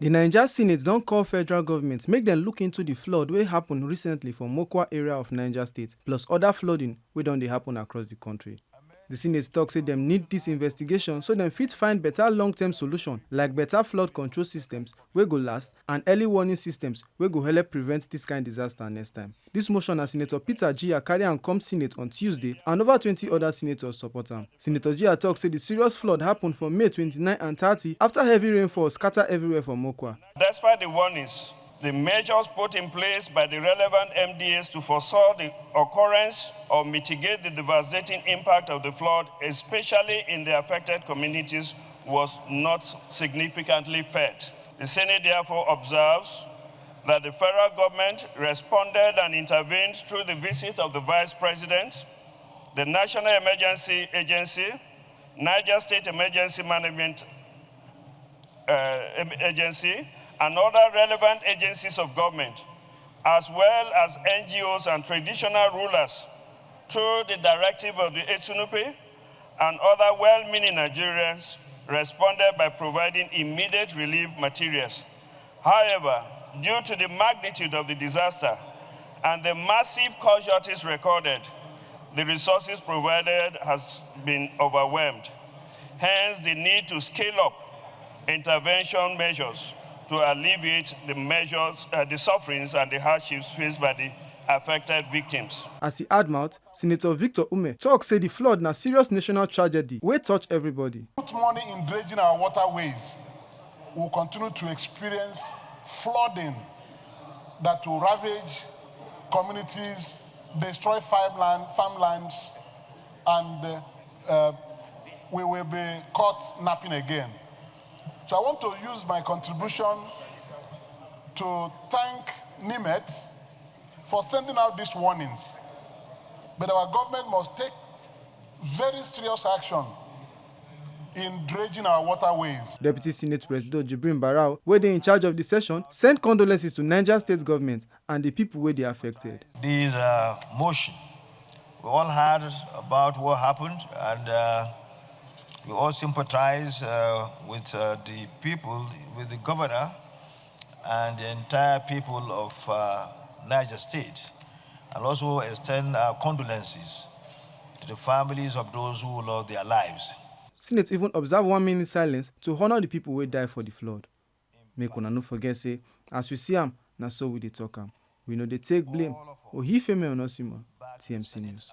The Niger Senate don't call federal government make them look into the flood wey happen recently for Mokwa area of Niger State, plus other flooding wey don dey happen across the country. The Senate talk say dem need this investigation so dem fit find better long-term solution like better flood control systems wey go last and early warning systems wey go help prevent this kind disaster next time. This motion na Senator Peter Gia carry am come Senate on Tuesday and over 20 other senators support am. Senator Gia talk say the serious flood happen for May 29 and 30 after heavy rainfall scatter everywhere for Mokwa. Despite the warnings, the measures put in place by the relevant MDAs to foresaw the occurrence or mitigate the devastating impact of the flood, especially in the affected communities, was not significantly felt. The Senate therefore observes that the federal government responded and intervened through the visit of the Vice President, the National Emergency Agency, Niger State Emergency Management Agency, and other relevant agencies of government, as well as NGOs and traditional rulers, through the directive of the Etsunupe and other well-meaning Nigerians responded by providing immediate relief materials. However, due to the magnitude of the disaster and the massive casualties recorded, the resources provided has been overwhelmed. Hence, the need to scale up intervention measures to alleviate the sufferings and the hardships faced by the affected victims. As he add mouth, Senator Victor Ume talk say the flood na serious national tragedy wey touch everybody. Put money in dredging our waterways, we will continue to experience flooding that will ravage communities, destroy farmlands, and we will be caught napping again. So I want to use my contribution to thank NIMET for sending out these warnings. But our government must take very serious action in dredging our waterways. Deputy Senate President Jibrin Barau, wey dey in charge of the session, send condolences to Niger State government and the people wey dey affected. This motion, we all heard about what happened, and we all sympathize with the people, with the governor, and the entire people of Niger State, and also extend our condolences to the families of those who lost their lives. Senate even observe 1 minute silence to honor the people who died for the flood. Make una no forget say, as we see am, na so we dey talk am. We know they take blame. Ohifeme Onosimo, TMC News.